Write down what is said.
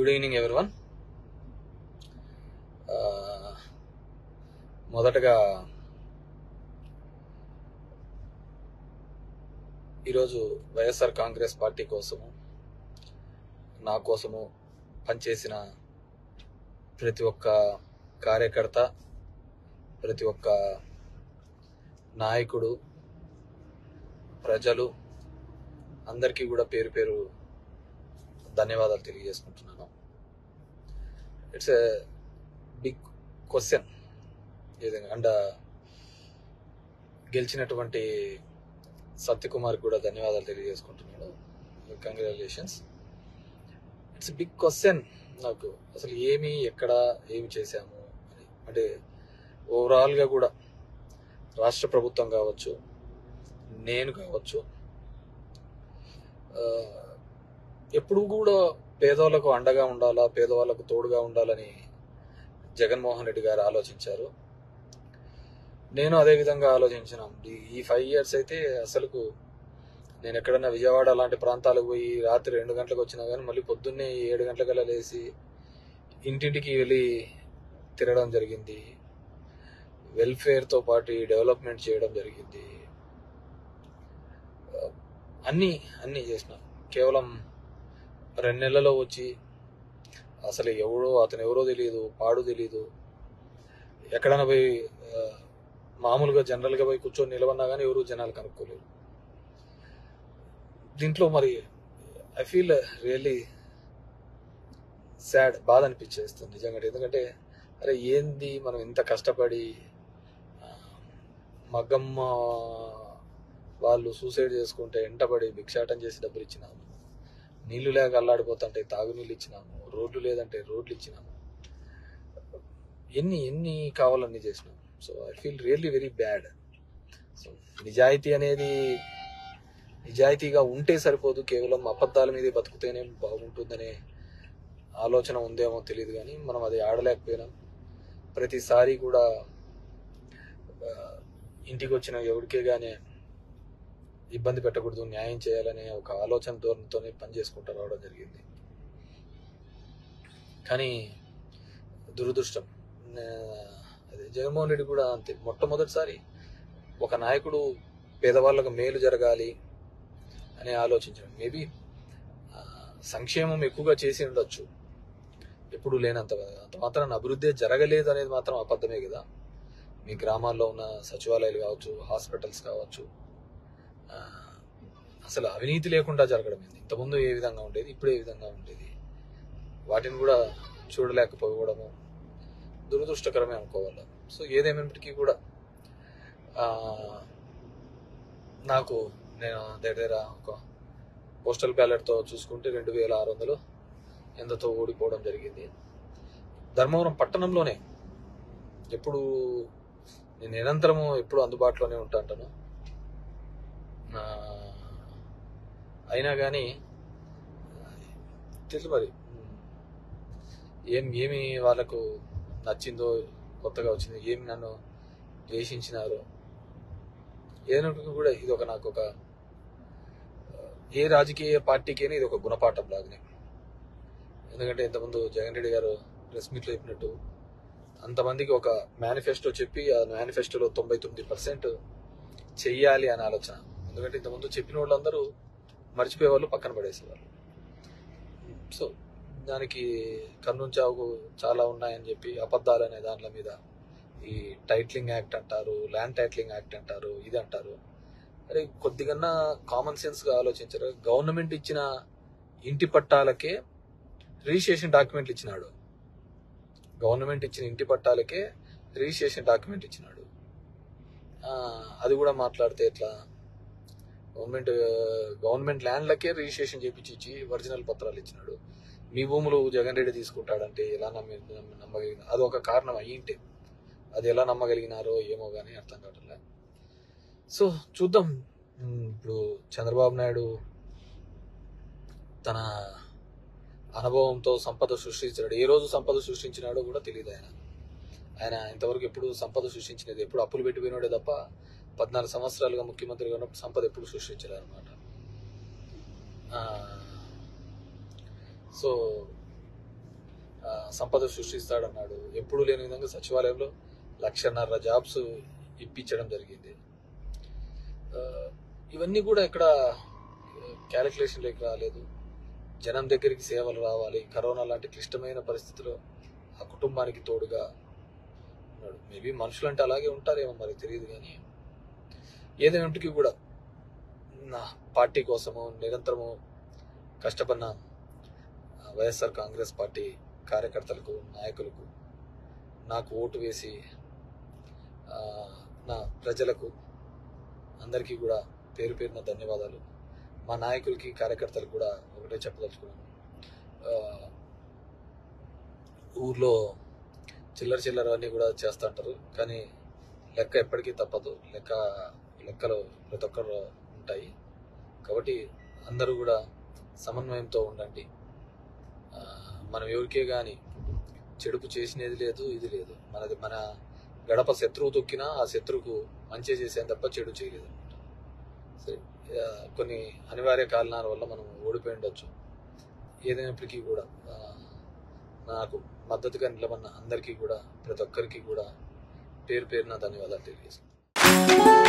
Good evening everyone. మొదటగా ఈరోజు YSR Congress party కోసము, నా కోసము పనిచేసిన ప్రతి ఒక్క కార్యకర్త, ప్రతి ఒక్క నాయకుడు, ప్రజలు అందరికీ కూడా పేరు పేరు ధన్యవాదాలు తెలియజేసుకుంటున్నాను. It's a big question and గెలిచినటువంటి సత్యకుమార్ కూడా ధన్యవాదాలు తెలియజేసుకుంటున్నాడు. కంగ్రాచులేషన్స్. ఇట్స్ బిగ్ క్వశ్చన్ నాకు, అసలు ఎక్కడ ఏమి చేశాము అని. అంటే ఓవరాల్గా కూడా రాష్ట్ర ప్రభుత్వం కావచ్చు, నేను కావచ్చు, ఎప్పుడు కూడా పేదవాళ్ళకు అండగా ఉండాలా, పేదవాళ్ళకు తోడుగా ఉండాలని జగన్మోహన్ రెడ్డి గారు ఆలోచించారు. నేను అదే విధంగా ఆలోచించినాం. ఈ 5 years అయితే అసలుకు నేను ఎక్కడన్నా విజయవాడ అలాంటి ప్రాంతాలకు పోయి రాత్రి 2 గంటలకు వచ్చినా కానీ మళ్ళీ పొద్దున్నే 7 గంటలకల్లా లేచి ఇంటింటికి వెళ్ళి తిరగడం జరిగింది. వెల్ఫేర్తో పాటు డెవలప్మెంట్ చేయడం జరిగింది. అన్నీ చేసిన. కేవలం 2 నెలల్లో వచ్చి అసలు అతను ఎవరో తెలియదు, పాడు తెలియదు. ఎక్కడైనా పోయి మామూలుగా జనరల్గా పోయి కూర్చొని నిలవన్నా కానీ ఎవరు జనాలు కనుక్కోలేరు. దీంట్లో మరి ఐ ఫీల్ రియల్లీ సాడ్, బాధ అనిపించేస్తుంది నిజంగా. ఎందుకంటే అరే ఏంది మనం ఇంత కష్టపడి, మగ్గమ్మ వాళ్ళు సూసైడ్ చేసుకుంటే ఎంటపడి భిక్షాటం చేసి డబ్బులు ఇచ్చినాము, నీళ్లు లేక అల్లాడిపోతుంటే తాగునీళ్ళు ఇచ్చినాము, రోడ్లు లేదంటే రోడ్లు ఇచ్చినాము, ఎన్ని కావాలన్నీ చేసినాము. So I feel really very bad. So నిజాయితీగా ఉంటే సరిపోదు, కేవలం అబద్ధాల మీదే బతుకుతేనే బాగుంటుందనే ఆలోచన ఉందేమో తెలియదు. కానీ మనం అది ఆడలేకపోయినాం. ప్రతిసారి కూడా ఇంటికి వచ్చిన ఎవరికే కానీ ఇబ్బంది పెట్టకూడదు, న్యాయం చేయాలనే ఒక ఆలోచన ధోరణితోనే పనిచేసుకుంటూ రావడం జరిగింది. కానీ దురదృష్టం, అదే జగన్మోహన్ రెడ్డి కూడా అంతే. మొట్టమొదటిసారి ఒక నాయకుడు పేదవాళ్ళకు మేలు జరగాలి అని ఆలోచించాడు. మేబీ సంక్షేమం ఎక్కువగా చేసి ఉండొచ్చు, ఎప్పుడు లేనంత అంత మాత్రం అభివృద్ధి జరగలేదు అనేది మాత్రం అబద్ధమే కదా. మీ గ్రామాల్లో ఉన్న సచివాలయాలు కావచ్చు, హాస్పిటల్స్ కావచ్చు, అసలు అవినీతి లేకుండా జరగడం ఏంది? ఇంతకుముందు ఏ విధంగా ఉండేది, ఇప్పుడు ఏ విధంగా ఉండేది, వాటిని కూడా చూడలేకపోవడము దురదృష్టకరమే అనుకోవాలి. సో ఏదేమైనప్పటికీ కూడా నేను దగ్గర ఒక పోస్టల్ బ్యాలెట్తో చూసుకుంటే 2600 ఎంతతో ఓడిపోవడం జరిగింది. ధర్మవరం పట్టణంలోనే నేను నిరంతరము ఎప్పుడు అందుబాటులోనే ఉంటాను. అయినా కానీ తెలుసు మరి ఏమి వాళ్ళకు నచ్చిందో, కొత్తగా వచ్చిందో, ఏమి నన్ను ద్వేషించినారో ఏదైనప్పటికీ కూడా ఇది నాకు ఒక ఏ రాజకీయ పార్టీకైనా ఇది ఒక గుణపాఠం లాగానే. ఎందుకంటే ఇంతకుముందు జగన్ రెడ్డి గారు ప్రెస్ మీట్లో చెప్పినట్టు అంతమందికి ఒక మేనిఫెస్టో చెప్పి ఆ మేనిఫెస్టోలో 99% చెయ్యాలి అని ఆలోచన. ఎందుకంటే ఇంతకుముందు చెప్పిన వాళ్ళందరూ మర్చిపోయేవాళ్ళు, పక్కన పడేసేవాళ్ళు. సో దానికి కన్నుంచావు చాలా ఉన్నాయని చెప్పి అబద్ధాలు అనే దాంట్ల మీద ఈ టైటిలింగ్ యాక్ట్ అంటారు, ల్యాండ్ టైటిలింగ్ యాక్ట్ అంటారు, ఇది అంటారు. అరే కొద్దిగా కామన్ సెన్స్గా ఆలోచించారు. గవర్నమెంట్ ఇచ్చిన ఇంటి పట్టాలకే రిజిస్ట్రేషన్ డాక్యుమెంట్లు ఇచ్చినాడు. గవర్నమెంట్ ఇచ్చిన ఇంటి పట్టాలకే రిజిస్ట్రేషన్ డాక్యుమెంట్ ఇచ్చినాడు. అది కూడా మాట్లాడితే ఎట్లా? గవర్నమెంట్ ల్యాండ్లకే రిజిస్ట్రేషన్ చేపించి ఒరిజినల్ పత్రాలు ఇచ్చినాడు. మీ భూములు జగన్ రెడ్డి తీసుకుంటాడంటే ఎలా నమ్మగలిగిన? అది ఒక కారణం అయ్యింటే అది ఎలా నమ్మగలిగినారో ఏమో కానీ అర్థం కావట్లే. సో చూద్దాం. ఇప్పుడు చంద్రబాబు నాయుడు తన అనుభవంతో సంపద సృష్టించాడు. ఏ రోజు సంపద సృష్టించినాడో కూడా తెలియదు. ఆయన ఇంతవరకు ఎప్పుడు సంపద సృష్టించినది, ఎప్పుడు అప్పులు పెట్టిపోయినాడే తప్ప 14 సంవత్సరాలుగా ముఖ్యమంత్రిగా ఉన్నప్పుడు సంపద ఎప్పుడు సృష్టించలేదు అనమాట. సో సంపద సృష్టిస్తాడన్నాడు. ఎప్పుడూ లేని విధంగా సచివాలయంలో 1,50,000 జాబ్స్ ఇప్పించడం జరిగింది. ఇవన్నీ కూడా ఇక్కడ క్యాలిక్యులేషన్లోకి రాలేదు. జనం దగ్గరికి సేవలు రావాలి. కరోనా లాంటి క్లిష్టమైన పరిస్థితిలో ఆ కుటుంబానికి తోడుగా ఉన్నాడు. మేబీ మనుషులు అంటే అలాగే ఉంటారేమో మరి తెలియదు. కానీ ఏదైనప్పటికీ కూడా నా పార్టీ కోసము నిరంతరము కష్టపడిన వైఎస్ఆర్ కాంగ్రెస్ పార్టీ కార్యకర్తలకు, నాయకులకు, నాకు ఓటు వేసి నా ప్రజలకు అందరికీ కూడా పేరు పేరున ధన్యవాదాలు. మా నాయకులకి, కార్యకర్తలకు కూడా ఒకటే చెప్పదలుచుకున్నాను. ఊర్లో చిల్లర అన్నీ కూడా చేస్తూ ఉంటారు. కానీ లెక్క ఎప్పటికీ తప్పదు. లెక్కలు ప్రతి ఒక్కరు ఉంటాయి. కాబట్టి అందరూ కూడా సమన్వయంతో ఉండండి. మనం ఎవరికే కానీ చెడుపు చేసినది లేదు, ఇది లేదు. మన గడప శత్రువు తొక్కినా ఆ శత్రువుకు మంచి చేసేది తప్ప చెడు చేయలేదు అనమాట. సరే, కొన్ని అనివార్య కారణాల వల్ల మనం ఓడిపోయి ఉండొచ్చు. ఏదైనప్పటికీ కూడా నాకు మద్దతుగా నిలబడిన అందరికీ కూడా, ప్రతి ఒక్కరికి కూడా పేరు పేరున ధన్యవాదాలు తెలియజేస్తాను.